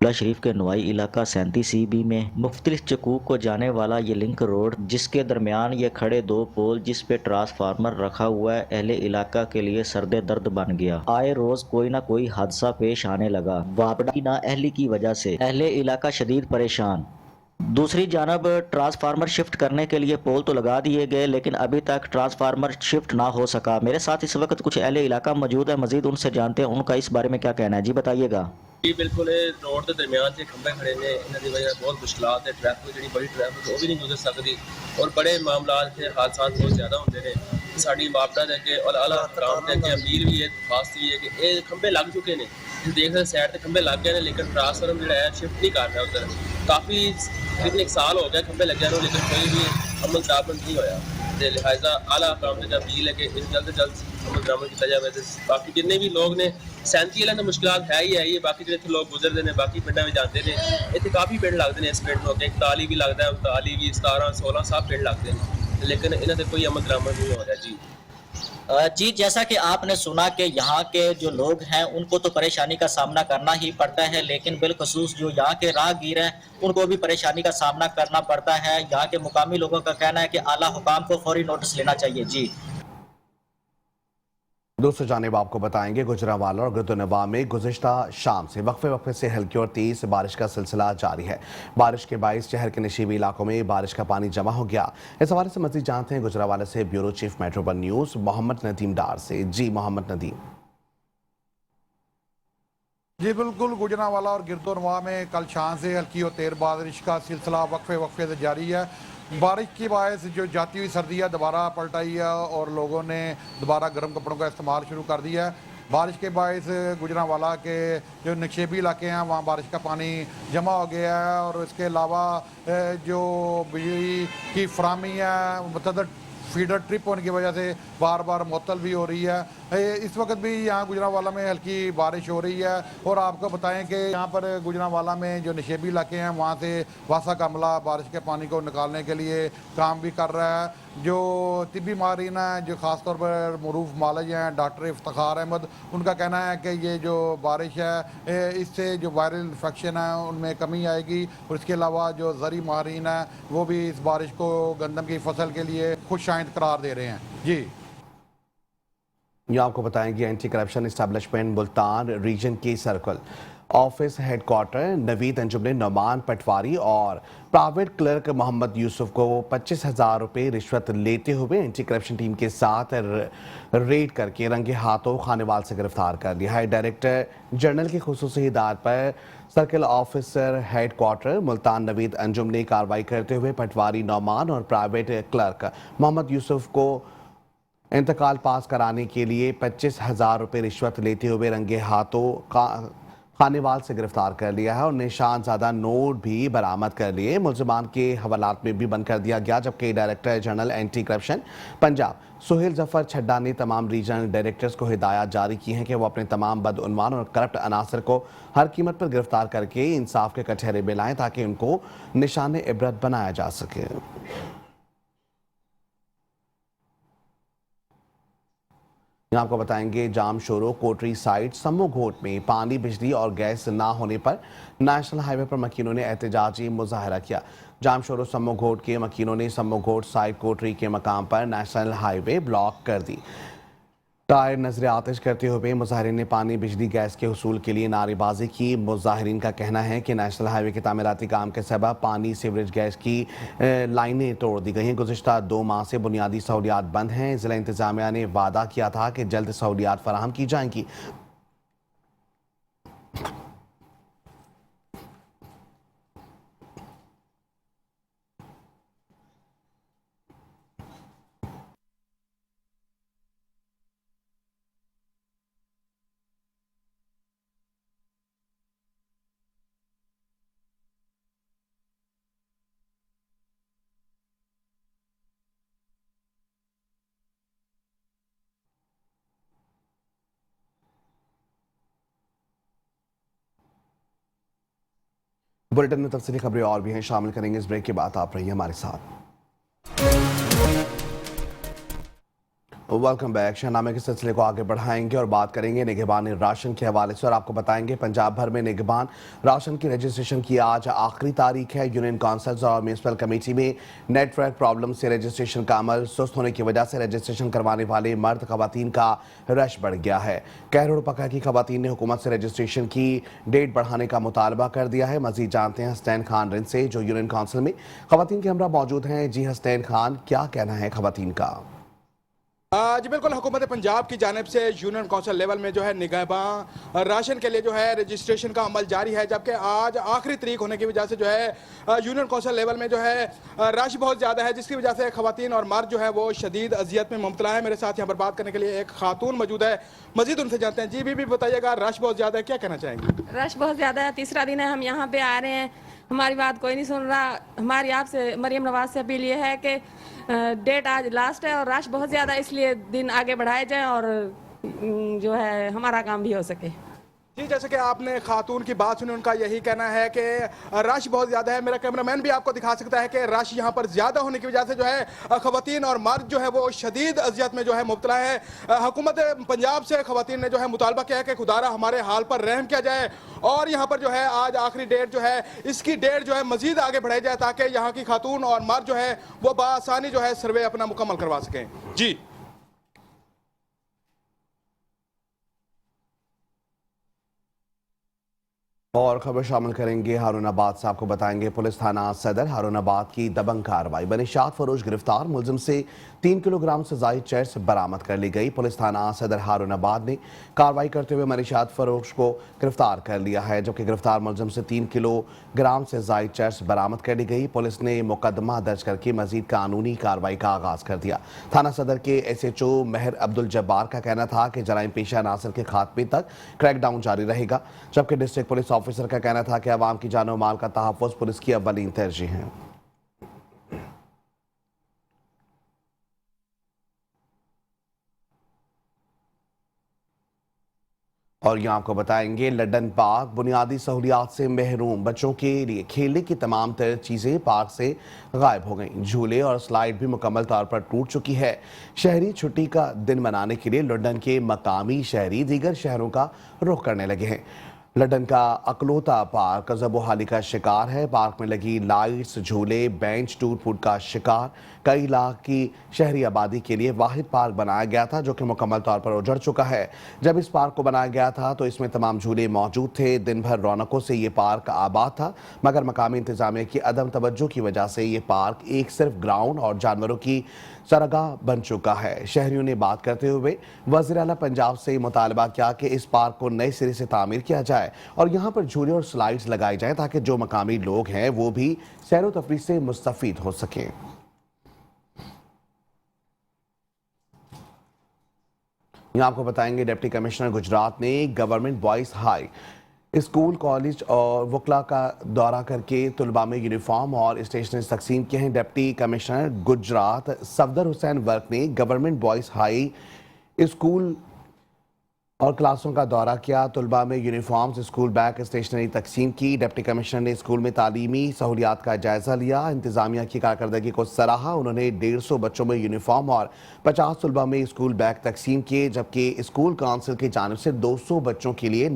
कबूला शरीफ के नवाई इलाका 37 EB में मुख्तलिफ चकूक को जाने वाला ये लिंक रोड, जिसके दरमियान ये खड़े 2 पोल जिस पे ट्रांसफार्मर रखा हुआ है, अहले इलाका के लिए सर्दे दर्द बन गया। आए रोज कोई ना कोई हादसा पेश आने लगा। वाबडा की नाअहली की वजह से अहले इलाका शदीद परेशान। दूसरी जानब ट्रांसफार्मर शिफ्ट करने के लिए पोल तो लगा दिए गए, लेकिन अभी तक ट्रांसफार्मर शिफ्ट ना हो सका। मेरे साथ इस वक्त कुछ अहले इलाका मौजूद है, मजीद उनसे जानते हैं उनका इस बारे में क्या कहना है। जी बताइएगा। जी बिल्कुल, रोड के दरमियान से खंबे खड़े ने, इन्होंने वजह बहुत मुश्किलात है। ट्रैफिक जी बड़ी ट्रैफिक वो भी नहीं गुजर सकती और बड़े मामला थे, हादसा बहुत ज़्यादा होते हैं। साड़ी वापडा देके और आला काम देके अपील भी है, दरखास्त भी है कि ये खंबे लग चुके हैं। देख रहे साइड से खंबे लग गए हैं, लेकिन ट्रांसफार्मर जो है शिफ्ट नहीं कर रहा उधर। काफ़ी तकरीबन 1 साल हो गया खंबे लगे हैं, लेकिन कोई भी अमल ताबंद नहीं होया। लिहाजा आला काम से अपील है कि जल्द से जल्द अमल दरामद किया जाए। वैसे बाकी जिन्ने भी लोग ने 37 वाले तो मुश्किल है ही ये, बाकी जो इतने लोग गुजरते हैं बाकी पिंडा में जाते हैं, इतने काफ़ी पिंड लगते हैं इस पिंड में, इकताली भी लगता है, 39 भी 17 16 सब पिंड लगते हैं, लेकिन इन्हों से कोई अमल दरामद नहीं हो रहा जी। जी, जैसा कि आपने सुना कि यहाँ के जो लोग हैं उनको तो परेशानी का सामना करना ही पड़ता है, लेकिन बिलखुसूस जो यहाँ के राहगीर हैं उनको भी परेशानी का सामना करना पड़ता है। यहाँ के मुकामी लोगों का कहना है कि आला हुकाम को फौरी नोटिस लेना चाहिए। जी, दूसरी जानिब आपको बताएंगे गुजरांवाला और गिरदोनवा में गुज़िश्ता शाम से वक्फे से हल्की और तेज बारिश का सिलसिला जारी है। बारिश के बाइस शहर के नशीबी इलाकों में बारिश का पानी जमा हो गया। इस हवाले से मज़ीद जानते हैं गुजरांवाला से bureau chief metro one news Mohammad Nadeem Dar से। जी मोहम्मद नदीम। जी बिल्कुल, गुजरांवाला और गिरदोनवा में कल शाम से हल्की और तेज बारिश का सिलसिला वक्फे से जारी है। बारिश की बायस जो जाती हुई सर्दियाँ दोबारा पलटाई है और लोगों ने दोबारा गर्म कपड़ों का इस्तेमाल शुरू कर दिया है। बारिश के बायस गुजरांवाला के जो नक्शेबी इलाके हैं वहाँ बारिश का पानी जमा हो गया है और इसके अलावा जो बिजली की फराहमी है मतलब फीडर ट्रिप होने की वजह से बार बार मुअत्तल भी हो रही है। इस वक्त भी यहाँ गुजरांवाला में हल्की बारिश हो रही है और आपको बताएं कि यहाँ पर गुजरांवाला में जो नशेबी इलाके हैं वहाँ से वासा का अमला बारिश के पानी को निकालने के लिए काम भी कर रहा है। जो तिब्बी माहिरीन हैं जो ख़ास तौर पर मरूफ मालिज हैं डॉक्टर इफ्तिखार अहमद, उनका कहना है कि ये जो बारिश है इससे जो वायरल इन्फेक्शन है उनमें कमी आएगी और इसके अलावा जो ज़री माहिरीन हैं वो भी इस बारिश को गंदम की फसल के लिए खुशाइंद करार दे रहे हैं। जी, यहाँ आपको बताएंगे anti corruption establishment Multan region के circle office headquarter Naveed Anjum ने नौमान पटवारी और प्राइवेट क्लर्क मोहम्मद यूसुफ को 25,000 रुपये रिश्वत लेते हुए एंटी करप्शन टीम के साथ रेड करके रंगे हाथों खानेवाल से गिरफ्तार कर लिया है। डायरेक्टर जनरल की खुसूसी हिदायत पर circle officer headquarter Multan Naveed Anjum ने कार्रवाई करते हुए पटवारी नौमान और प्राइवेट क्लर्क मोहम्मद यूसुफ को इंतकाल पास कराने के लिए 25,000 रुपये रिश्वत लेते हुए रंगे हाथों खानेवाल से गिरफ्तार कर लिया है और निशान ज़्यादा नोट भी बरामद कर लिए। मुल्ज़िमान के हवालात में भी बंद कर दिया गया, जबकि director general anti corruption Punjab Sohail Zafar Chadda ने तमाम रीजनल डायरेक्टर्स को हिदायत जारी की हैं कि वो अपने तमाम बदउनवान और करप्ट अनासर को हर कीमत पर गिरफ्तार करके इंसाफ के कटहरे में लाएं ताकि उनको निशान इबरत बनाया जा सके। यहाँ आपको बताएंगे जाम शोरो कोटरी साइड सम्मो घोट में पानी बिजली और गैस ना होने पर नेशनल हाईवे पर मकीनों ने एहतजाजी मुजाहरा किया। जाम शोरो सम्मो घोट के मकीनों ने सम्मो घोट साइड कोटरी के मकाम पर नेशनल हाईवे ब्लॉक कर दी। टायर नजर आतिश करते हुए मुजाहिरीन ने पानी बिजली गैस के हुसूल के लिए नारेबाजी की। मुजाहिरीन का कहना है कि नेशनल हाईवे के तामीराती काम के सबब पानी सीवरेज गैस की लाइनें तोड़ दी गई हैं। गुज़िश्ता 2 माह से बुनियादी सहूलियात बंद हैं। ज़िला इंतजामिया ने वादा किया था कि जल्द सहूलियात फराहम की जाएंगी। बुलेटिन में तफसीली खबरें और भी हैं, शामिल करेंगे इस ब्रेक के बाद। आप रहिए हमारे साथ। Welcome back. शहनामे के सिलसिले को आगे बढ़ाएंगे और बात करेंगे निगहबान राशन के हवाले से और आपको बताएंगे पंजाब भर में निगहबान राशन की रजिस्ट्रेशन की आज आखिरी तारीख है। यूनियन काउंसिल्स और म्यूनसिपल कमेटी में नेटवर्क प्रॉब्लम से रजिस्ट्रेशन का अमल सुस्त होने की वजह से रजिस्ट्रेशन करवाने वाले मर्द खवातीन का रश बढ़ गया है। कहरोड़ पका की खवातीन ने हुकूमत से रजिस्ट्रेशन की डेट बढ़ाने का मुतालबा कर दिया है। मजीद जानते हैं हसनैन खान रिंद से जो यूनियन काउंसिल में खवातीन के हमरा मौजूद हैं। जी हसनैन खान, क्या कहना है खवातीन का? जी बिल्कुल, हुकूमत पंजाब की जानिब से यूनियन काउंसिल लेवल में जो है निगहबान राशन के लिए जो है रजिस्ट्रेशन का अमल जारी है, जबकि आज आखिरी तारीख होने की वजह से जो है यूनियन काउंसिल लेवल में जो है रश बहुत ज़्यादा है, जिसकी वजह से खवातीन और मर्द जो है वो शदीद अजियत में मुब्तला है। मेरे साथ यहाँ पर बात करने के लिए एक खातून मौजूद है, मजीद उनसे जानते हैं। जी बीबी बताइएगा, रश बहुत ज़्यादा है, क्या कहना चाहेंगे? रश बहुत ज़्यादा है, तीसरा दिन है हम यहाँ पे आ रहे हैं। हमारी बात कोई नहीं सुन रहा। हमारी आपसे मरियम नवाज से अपील ये है कि डेट आज लास्ट है और रश बहुत ज़्यादा, इसलिए दिन आगे बढ़ाए जाएं और जो है हमारा काम भी हो सके। जी, जैसे कि आपने खातून की बात सुनी, उनका यही कहना है कि रश बहुत ज़्यादा है। मेरा कैमरामैन भी आपको दिखा सकता है कि रश यहाँ पर ज़्यादा होने की वजह से जो है ख़वातीन और मर्द जो है वो शदीद अजियत में जो है मुब्तला है। हुकूमत पंजाब से ख़वातीन ने जो है मुतालबा किया है कि खुदारा हमारे हाल पर रहम किया जाए और यहाँ पर जो है आज आखिरी डेट जो है, इसकी डेट जो है मज़ीद आगे बढ़ाई जाए ताकि यहाँ की खातून और मर्द जो है वो बआसानी जो है सर्वे अपना मुकम्मल करवा सकें। जी और खबर शामिल करेंगे हारूनाबाद से। आपको बताएंगे पुलिस थाना सदर हारूनाबाद की दबंग कार्रवाई, बनिशात फरोश गिरफ्तार, मुलजिम से 3 किलोग्राम से ज़ायद चर्स बरामद कर ली गई। पुलिस थाना सदर हारूनाबाद ने कार्रवाई करते हुए मनीशात फरोश को गिरफ्तार कर लिया है, जबकि गिरफ्तार मुलजिम से 3 किलोग्राम से ज़ायद चर्स बरामद कर ली गई। पुलिस ने मुकदमा दर्ज करके मजीद कानूनी कार्रवाई का आगाज कर दिया। थाना सदर के SHO महर अब्दुल जब्बार का कहना था कि जराइम पेशा अनासर के खात्मे तक क्रैकडाउन जारी रहेगा, जबकि डिस्ट्रिक्ट पुलिस ऑफिसर का कहना था कि अवाम की जानो माल का तहफ़्फ़ुज़ पुलिस की अव्वलीन तरजीह है। और यहाँ आपको बताएंगे लड्डन पार्क बुनियादी सहूलियात से महरूम, बच्चों के लिए खेलने की तमाम तरह चीज़ें पार्क से गायब हो गईं। झूले और स्लाइड भी मुकम्मल तौर पर टूट चुकी है। शहरी छुट्टी का दिन मनाने के लिए लंदन के मकामी शहरी दीगर शहरों का रुख करने लगे हैं। लंदन का अकलौता पार्क ज़बोहाली का शिकार है। पार्क में लगी लाइट्स, झूले, बेंच टूट फूट का शिकार। कई लाख की शहरी आबादी के लिए वाहिद पार्क बनाया गया था जो कि मुकम्मल तौर पर उजड़ चुका है। जब इस पार्क को बनाया गया था तो इसमें तमाम झूले मौजूद थे। दिन भर रौनकों से ये पार्क आबाद था, मगर मकामी इंतजामिया की अदम तवज्जो की वजह से ये पार्क एक सिर्फ ग्राउंड और जानवरों की सरगाह बन चुका है। शहरियों ने बात करते हुए वज़ीर आला पंजाब से मुतालबा किया कि इस पार्क को नए सिरे से तामीर किया जाए और यहाँ पर झूले और स्लाइड्स लगाए जाएं ताकि जो मकामी लोग हैं वो भी सैर व तफरीह से मुस्तफीद हो सकें। यहाँ आपको बताएंगे डिप्टी कमिश्नर गुजरात ने government boys high school, college और वकला का दौरा करके तलबा में यूनिफॉर्म और स्टेशनरी तकसीम किए हैं। Deputy commissioner Gujarat Safdar Hussain work ने गवर्नमेंट बॉयज़ हाई स्कूल और क्लासों का दौरा किया। तलबा में यूनिफॉर्म्स, स्कूल बैग, स्टेशनरी तकसीम की। डिप्टी कमिश्नर ने स्कूल में तालीमी सहूलियात का जायजा लिया, इंतजामिया की कारकर्दगी को सराहा। उन्होंने 150 बच्चों में यूनिफॉर्म और 50 तलबा में स्कूल बैग तकसीम किए, जबकि स्कूल काउंसिल की जानिब से 200 बच्चों के लिए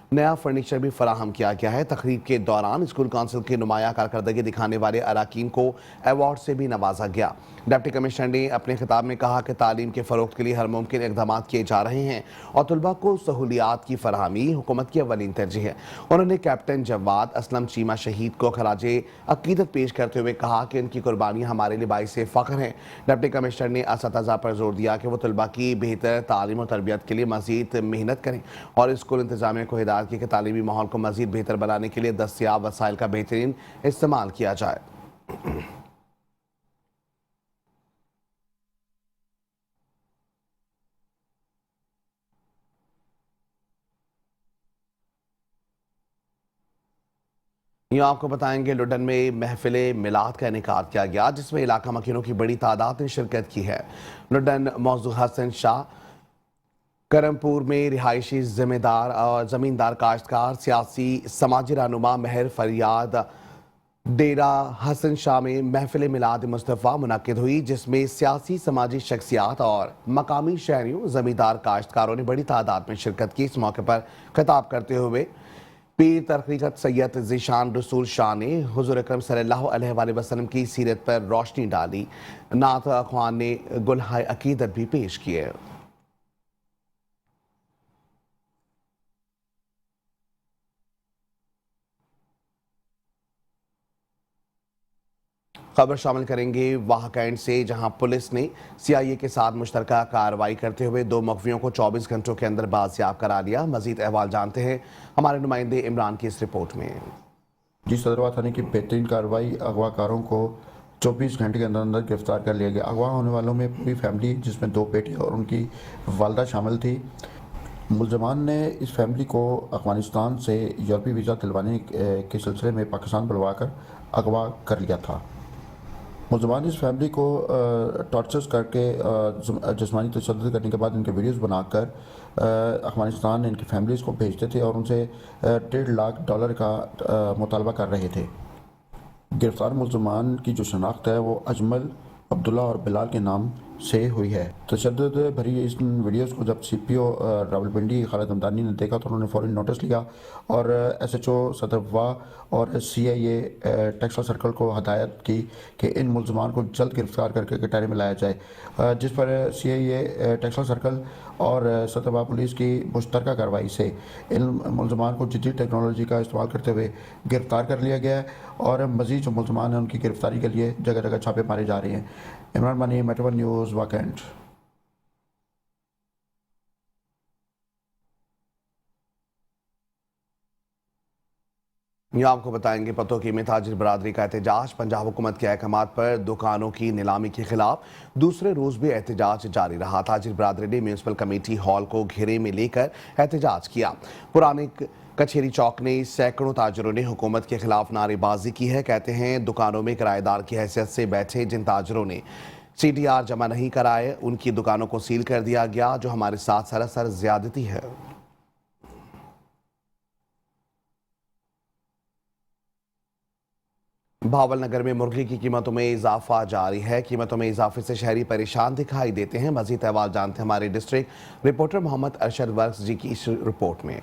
नया फर्नीचर भी फराहम किया गया है। तकरीब के दौरान स्कूल काउंसिल की नुमाया कारकर्दगी दिखाने वाले अराकीन को अवार्ड से भी नवाजा गया। डिप्टी कमिश्नर ने अपने खिताब में कहा कि तालीम के फ़रोग़ के लिए हर मुमकिन इक़दाम किए जा रहे हैं और तलबा को सहूलियात की फरहमी हुकूमत की अव्वलीन तरजीह है। उन्होंने कैप्टन जवाद असलम चीमा शहीद को खराजे अकीदत पेश करते हुए कहा कि उनकी कुर्बानियाँ हमारे लिए बाइस फ़ख्र हैं। डिप्टी कमिश्नर ने असातिज़ा पर जोर दिया कि वो तलबा की बेहतर तालीम और तरबियत के लिए मज़ीद मेहनत करें और स्कूल इंतजामिया को हिदायत की कि तालीमी माहौल को मज़ीद बेहतर बनाने के लिए दस्तियाब वसाइल का बेहतरीन इस्तेमाल किया जाए। यहाँ आपको बताएंगे लुडन में महफिल मिलाद का इनेकाद किया गया, जिसमें इलाका मकीनों की बड़ी तादाद ने शिरकत की है। लुडन मौजू हसन शाह करमपुर में रिहायशी जिम्मेदार और ज़मींदार काश्तकार सियासी समाजी रहनुमा महर फरियाद डेरा हसन शाह में महफिल मिलाद मुस्तफ़ा मुनक़िद हुई, जिसमें सियासी समाजी शख्सियात और मकामी शहरियों ज़मींदार काश्तकारों ने बड़ी तादाद में शिरकत की। इस मौके पर खिताब करते हुए पीर तरक़ीक़त सैयद ज़ीशान रसूल शाह ने हुज़ूर अकरम सल्लल्लाहु अलैहि वसल्लम की सीरत पर रोशनी डाली। नात ख़्वान ने गुलहाए अकीदत भी पेश किए। खबर शामिल करेंगे वाहकैंड से, जहां पुलिस ने CIA के साथ मुश्तरका कार्रवाई करते हुए 2 मुखबियों को 24 घंटों के अंदर बाजियाब करा लिया। मजीद अहवाल जानते हैं हमारे नुमाइंदे इमरान की इस रिपोर्ट में। जी, सदरवा थाने की बेहतरीन कार्रवाई, अगवाकारों को 24 घंटे के अंदर अंदर गिरफ्तार कर लिया गया। अगवा होने वालों में पूरी फैमिली जिसमें 2 बेटे और उनकी वालदा शामिल थी। मुलजमान ने इस फैमिली को अफगानिस्तान से यूरोपीय वीज़ा दिलवाने के सिलसिले में पाकिस्तान बुलवाकर अगवा कर लिया था। मुलजमान इस फैमिली को टॉर्चर्स करके जिस्मानी तशद्दुद करने के बाद इनके वीडियोस बनाकर अफगानिस्तान इनकी फैमिलीज़ को भेजते थे और उनसे $1.5 लाख का मुतालबा कर रहे थे। गिरफ्तार मुलजमान की जो शनाख्त है वो अजमल, अब्दुल्ला और बिलाल के नाम से हुई है। तशद्दुद भरी इस वीडियोस को जब CPO रावलपिंडी खालिद हमदानी ने देखा तो उन्होंने फ़ौरन नोटिस लिया और SHO सदरवा और CIA टेक्सटाइल सर्कल को हदायत की कि इन मुलजमान को जल्द गिरफ्तार करके कटहरे में लाया जाए, जिस पर CIA टेक्सटाइल सर्कल और सदरवा पुलिस की मुश्तरका कार्रवाई से इन मुलजमान को जदीद टेक्नोलॉजी का इस्तेमाल करते हुए गिरफ्तार कर लिया गया है और मज़ीद जो मुलजमान हैं उनकी गिरफ्तारी के लिए जगह जगह छापे मारे जा रहे हैं। इमरान मानी, मेट्रो न्यूज़, वाकंड। यहाँ आपको बताएंगे पतों की में ताजिर बरादरी का एहतजाज। पंजाब हुकूमत के अहकामात पर दुकानों की नीलामी के खिलाफ दूसरे रोज भी एहतजाज जारी रहा। ताजिर बरादरी ने म्यूनसिपल कमेटी हॉल को घेरे में लेकर एहतजाज किया। पुराने कचहरी चौक ने सैकड़ों ताजरों ने हुकूमत के खिलाफ नारेबाजी की है। कहते हैं दुकानों में किराएदार की हैसियत से बैठे जिन ताजरों ने CDR जमा नहीं कराए उनकी दुकानों को सील कर दिया गया, जो हमारे साथ सरासर ज्यादती है। भावल नगर में मुर्गी की कीमतों में इजाफा जारी है। कीमतों में इजाफे से शहरी परेशान दिखाई देते हैं। मजीद अहवाल जानते हैं हमारे डिस्ट्रिक्ट रिपोर्टर मोहम्मद अरशद वर्क्स जी की इस रिपोर्ट में।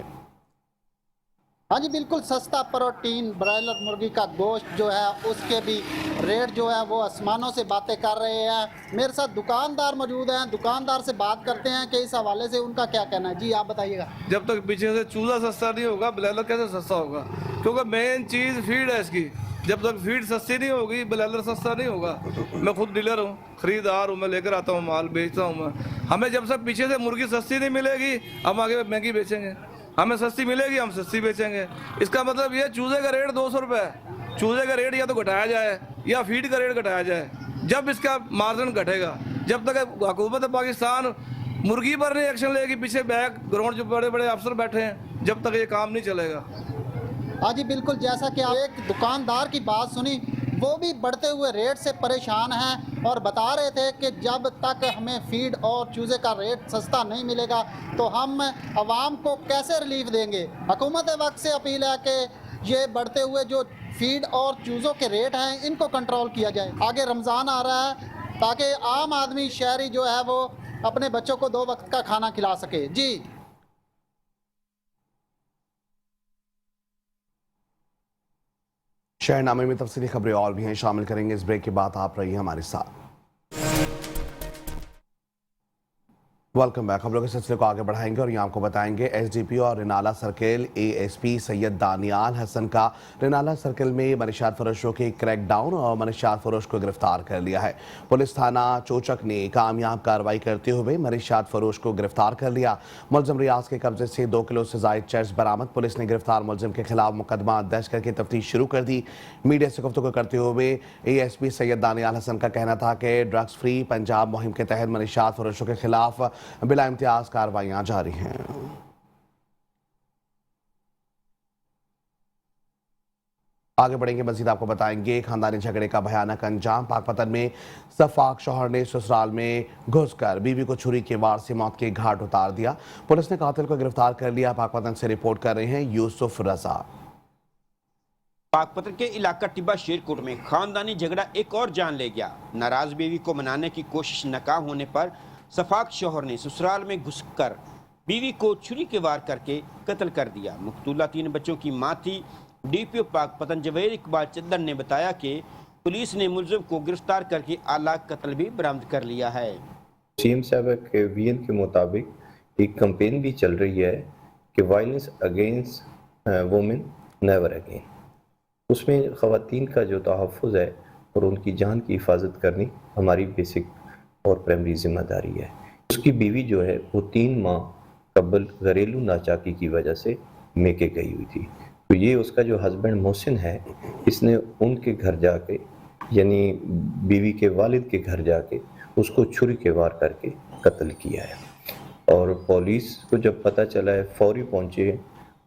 हाँ जी, बिल्कुल सस्ता प्रोटीन ब्रॉयलर मुर्गी का गोश्त जो है उसके भी रेट जो है वो आसमानों से बातें कर रहे हैं। मेरे साथ दुकानदार मौजूद हैं, दुकानदार से बात करते हैं कि इस हवाले से उनका क्या कहना है। जी आप बताइएगा। जब तक पीछे से चूजा सस्ता नहीं होगा ब्रॉयलर कैसे सस्ता होगा, क्योंकि मेन चीज़ फीड है इसकी। जब तक फीड सस्ती नहीं होगी ब्रॉयलर सस्ता नहीं होगा। मैं खुद डीलर हूँ, खरीदार हूँ, मैं लेकर आता हूँ माल, बेचता हूँ मैं। हमें जब से पीछे से मुर्गी सस्ती नहीं मिलेगी हम आगे महंगी बेचेंगे। हमें सस्ती मिलेगी हम सस्ती बेचेंगे। इसका मतलब ये चूजे का रेट 200 रुपये है। चूजे का रेट या तो घटाया जाए या फीड का रेट घटाया जाए, जब इसका मार्जिन घटेगा। जब तक हुकूमत पाकिस्तान मुर्गी पर नहीं एक्शन लेगी, पीछे बैकग्राउंड जो बड़े बड़े अफसर बैठे हैं, जब तक ये काम नहीं चलेगा। हाँ जी बिल्कुल, जैसा कि आप एक दुकानदार की बात सुनी, वो भी बढ़ते हुए रेट से परेशान हैं और बता रहे थे कि जब तक हमें फीड और चूज़े का रेट सस्ता नहीं मिलेगा तो हम आवाम को कैसे रिलीफ देंगे। हुकूमत वक्त से अपील है कि ये बढ़ते हुए जो फीड और चूज़ों के रेट हैं इनको कंट्रोल किया जाए। आगे रमज़ान आ रहा है ताकि आम आदमी शहरी जो है वो अपने बच्चों को 2 वक्त का खाना खिला सके। जी शहरनामे में तफसीली खबरें और भी हैं, शामिल करेंगे इस ब्रेक के बाद। आप रहिए हमारे साथ। Welcome back. खबरों के सिलसिले को आगे बढ़ाएंगे और यहाँ आपको बताएंगे SDPO और रिनाला सर्किल ASP सैयद दानियाल हसन का रिनाला सर्किल में मनशियात फरोशों के क्रैकडाउन और मनशियात फरोश को गिरफ्तार कर लिया है। पुलिस थाना चोचक ने कामयाब कार्रवाई करते हुए मनशियात फरोश को गिरफ्तार कर लिया। मुलजिम रियाज के कब्जे से 2 किलो से जायद चर्च बरामद। पुलिस ने गिरफ्तार मुलजिम के खिलाफ मुकदमा दर्ज करके तफ्तीश शुरू कर दी। मीडिया से गुफ्तगू करते हुए ASP सैयद दानियाल हसन का कहना था कि ड्रग्स फ्री पंजाब मुहिम के तहत मनशियात फरोशों के खिलाफ बिला इम्तियाज कार्रवाइयां जारी हैं। आगे बढ़ेंगे, मजीद आपको बताएंगे खानदानी झगड़े का भयानक अंजाम। पाकपतन में सफाक शौहर ने ससुराल में घुसकर बीवी को छुरी के वार से मौत के घाट उतार दिया। पुलिस ने कातिल को गिरफ्तार कर लिया। पाकपतन से रिपोर्ट कर रहे हैं यूसुफ रजा। पाकपतन के इलाका टिब्बा शेरकोट में खानदानी झगड़ा एक और जान ले गया। नाराज बीवी को मनाने की कोशिश नाकाम होने पर सफाक शौहर ने ससुराल में घुसकर बीवी को छुरी के वार करके कत्ल कर दिया। मकतूला 3 बच्चों की मां थी। DPO पाकपतन जवेद इकबाल चद्दर ने बताया कि पुलिस ने मुलजिम को गिरफ्तार करके आला कत्ल भी बरामद कर लिया है। CM साहब के VN के मुताबिक एक कैंपेन भी चल रही है कि violence against women never again. उसमें ख़वातीन का जो तहफ़्फ़ुज़ है और उनकी जान की हिफाजत करनी हमारी बेसिक और प्राइमरी जिम्मेदारी है। उसकी बीवी जो है वो 3 माह कबल घरेलू नाचाकी की वजह से मेके गई हुई थी। तो ये उसका जो हस्बैंड मोहसिन है, इसने उनके घर जाके यानी बीवी के वालिद के घर जाके उसको छुरी के वार करके कत्ल किया है। और पुलिस को जब पता चला है फौरी पहुंचे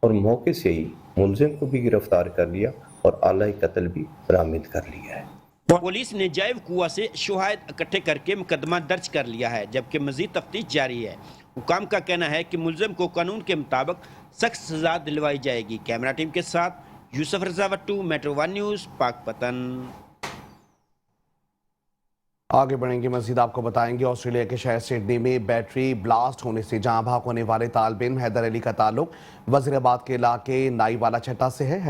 और मौके से ही मुलजिम को भी गिरफ्तार कर लिया और आला कत्ल भी बरामद कर लिया है। पुलिस ने जैव कुआं से शवाहिद इकट्ठे करके मुकदमा दर्ज कर लिया है, जबकि मजीद तफ्तीश जारी है। हुकाम का कहना है कि मुलजिम को कानून के मुताबिक सख्त सजा दिलवाई जाएगी। कैमरा टीम के साथ यूसुफ रजा वट्टू, मेट्रो 1 न्यूज़, पाकपतन। आगे बढ़ेंगे, मजीद आपको बताएंगे ऑस्ट्रेलिया के शहर सिडनी में बैटरी ब्लास्ट होने से जहां भाग होने वाले तालिब इल्म हैदर अली का ताल्लुक वजीराबाद के इलाके नाई वाला छट्टा से है।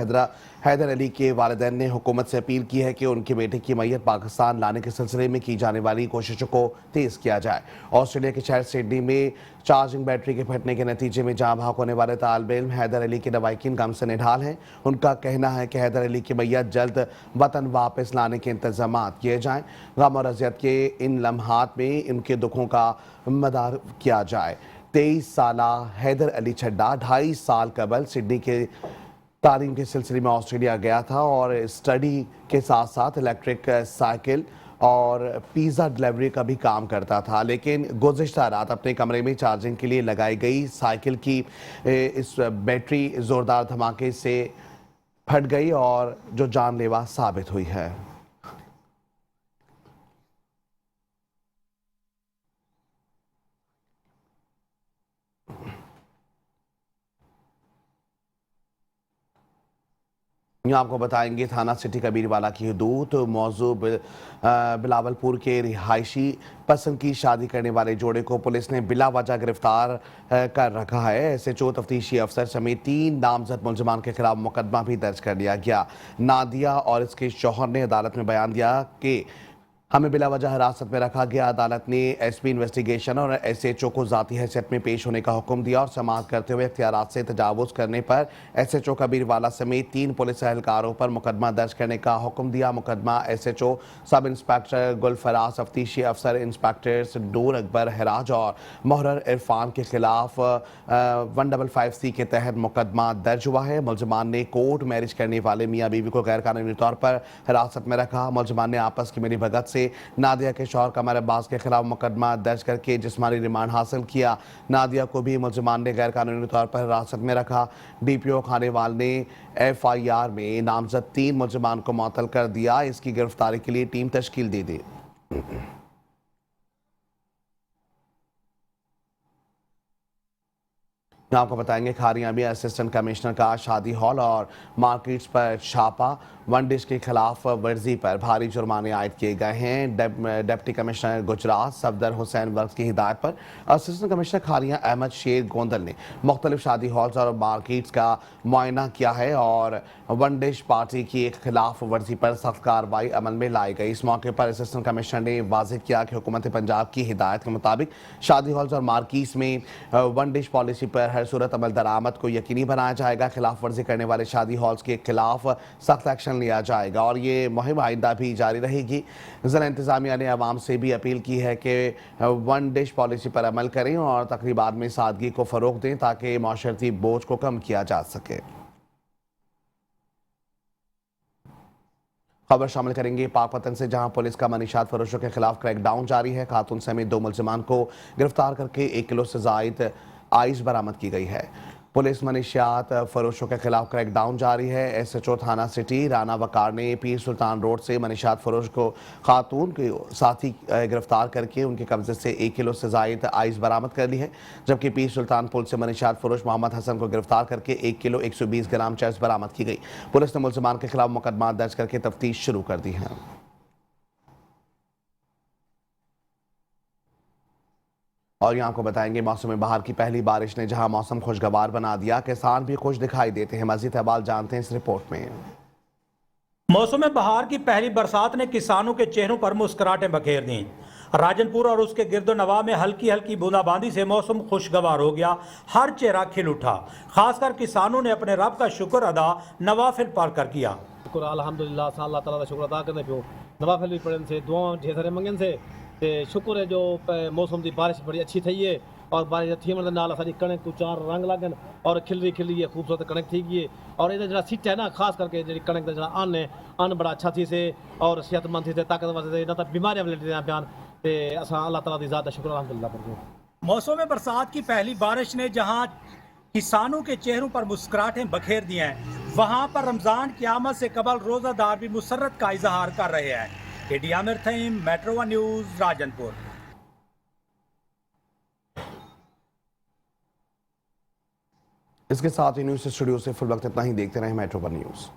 हैदर अली के वालिदैन ने हुकूमत से अपील की है कि उनके बेटे की मैयत पाकिस्तान लाने के सिलसिले में की जाने वाली कोशिशों को तेज़ किया जाए। ऑस्ट्रेलिया के शहर सिडनी में चार्जिंग बैटरी के फटने के नतीजे में जहां भाग होने वाले तालिब इल्म हैदर अली के नवाइकिन गम से निढाल हैं। उनका कहना है कि हैदर अली की मैयत जल्द वतन वापस लाने के इंतजाम किए जाएँ। गम और अजियत के इन लम्हात में इनके दुखों का मदार किया जाए। 23 साला हैदर अली छड्डा 2.5 साल कबल सिडनी के तालीम के सिलसिले में ऑस्ट्रेलिया गया था और स्टडी के साथ साथ इलेक्ट्रिक साइकिल और पिज़्ज़ा डिलीवरी का भी काम करता था, लेकिन गुज़िश्ता रात अपने कमरे में चार्जिंग के लिए लगाई गई साइकिल की इस बैटरी ज़ोरदार धमाके से फट गई और जो जानलेवा साबित हुई है। यहाँ आपको बताएंगे थाना सिटी कबीरवाला की हदूद मौजू बिलावलपुर के रिहायशी पसंद की शादी करने वाले जोड़े को पुलिस ने बिला वजह गिरफ्तार कर रखा है। SHO तफ्तीशी अफसर समेत 3 नामजद मुलजमान के खिलाफ मुकदमा भी दर्ज कर लिया गया। नादिया और इसके शौहर ने अदालत में बयान दिया कि हमें बिला वजह हिरासत में रखा गया। अदालत ने SP इन्वेस्टिगेशन और SHO को ज़ाती हैसियत में पेश होने का हुक्म दिया और समाअत करते हुए इख्तियारात से तजावुज़ करने पर SHO कबीरवाला समेत 3 पुलिस एहलकारों पर मुकदमा दर्ज करने का हुक्म दिया। मुकदमा SHO सब इंस्पेक्टर गुलफराज, तफ्तीशी अफसर इंस्पेक्टर्स नूर अकबर हिराज और मोहर्रर इरफान के खिलाफ 155C के तहत मुकदमा दर्ज हुआ है। मुलजमान ने कोर्ट मैरिज करने वाले मियाँ बीवी को गैर कानूनी तौर पर हिरासत में रखा। मुलजमान ने आपस की मिली भगत से नादिया के शौहर कमर अब्बास के खिलाफ मुकदमा दर्ज करके जिस्मानी रिमांड हासिल किया। नादिया को भी मुलजमान ने गैर कानूनी तौर पर हिरासत में रखा। DPO खानेवाल ने FIR में नामजद 3 मुलजमान को मुअत्तल कर दिया। इसकी गिरफ्तारी के लिए टीम तश्कील दे दी। आपको बताएंगे खारियां में असिस्टेंट कमिश्नर का शादी हॉल और मार्केट्स पर छापा। 1 डिश के खिलाफ वर्जी पर भारी जुर्माने आयद किए गए हैं। Deputy commissioner Gujarat Safdar Hussain works की हिदायत पर असिस्टेंट कमिश्नर खारियां अहमद शेर गोंदल ने मुख्तलिफ शादी हॉल्स और मार्केट्स का मुआयना किया है और 1 डिश पार्टी की खिलाफ वर्जी पर सख्त कार्रवाई अमल में लाई गई। इस मौके पर असिस्टेंट कमिश्नर ने वाज़ेह किया कि हुकूमत पंजाब की हिदायत के मुताबिक शादी हॉल्स और मार्केट्स में 1 डिश पॉलिसी पर हर सूरत अमल दरामद को यकीनी बनाया जाएगा। खिलाफ वर्जी करने वाले शादी हॉल्स के खिलाफ सख्त एक्शन लिया जाएगा और ये मुहिम आइंदा भी जारी रहेगी। ज़िला इंतज़ामिया ने अवाम से भी अपील की है कि 1 डिश पॉलिसी पर अमल करें और तकरीबात में सादगी को फ़रोग़ दें ताकि माशरती बोझ को कम किया जा सके। खबर शामिल करेंगे पाकपतन से, जहां पुलिस का मनीशात फरोशों के खिलाफ क्रैकडाउन जारी है। खातून समेत 2 मुलजमान को गिरफ्तार करके 1 किलो से ज़ायद आइस बरामद की गई है। पुलिस मनशियात फरोशों के खिलाफ क्रैकडाउन जारी है। SHO थाना सिटी राना वकार ने पीर सुल्तान रोड से मनशियात फरोश को खातून के साथी गिरफ्तार करके उनके कब्जे से 1 किलो से ज़ायद आइस बरामद कर ली है, जबकि पीर सुल्तान पुल से मनशियात फरोश मोहम्मद हसन को गिरफ्तार करके 1 किलो 120 ग्राम चर्स बरामद की गई। पुलिस ने मुलजमान के खिलाफ मुकदमा दर्ज करके तफ्तीश शुरू कर दी है। और यहाँ आपको बताएंगे मौसम बहार की पहली बारिश ने जहां मौसम खुशगवार बना दिया, किसान भी खुश दिखाई देते हैं। मजीद अहवाल जानते हैं इस रिपोर्ट में। मौसम बहार की पहली बरसात ने किसानों के चेहरों पर मुस्कुराहटें बखेर दी। राजनपुर और उसके गिरदो नवा में हल्की हल्की बूंदाबांदी से मौसम खुशगवार हो गया, हर चेहरा खिल उठा। खासकर किसानों ने अपने रब का शुक्र अदा नवाफिल पढ़कर किया। शुक्र अल्हम्दुलिल्लाह, अल्लाह ताला का शुक्र अदा करने पियो, नवाफिल भी पढ़ने से, दुआओं ढेर सारे मंगन से ते शुक्र है जो मौसम की बारिश बड़ी अच्छी थी है और बारिश थी मतलब नाल सारी कणक को 4 रंग लगन और खिलरी है, खूबसूरत कणक थी गई है। और ये जो सीट है ना, खास करके जी कणक का जो अन्न बड़ा अच्छा थी से और सेहतमंद थी, ताकतवर थे, ना तो बीमारियां मिलती बयान ते असां अल्लाह ताला दी ज़ात शुक्र अल्हम्दुलिल्लाह करते। मौसम बरसात की पहली बारिश ने जहां किसानों के चेहरों पर मुस्कुराहटें बखेर दी हैं, वहां पर रमजान की आमद से कबल रोजादार भी मुसर्रत का इजहार कर रहे हैं। केडी आमिर थईम, मेट्रो वन न्यूज, राजनपुर। इसके साथ ही न्यूज स्टूडियो से फुल वक्त इतना ही। देखते रहे मेट्रो वन न्यूज।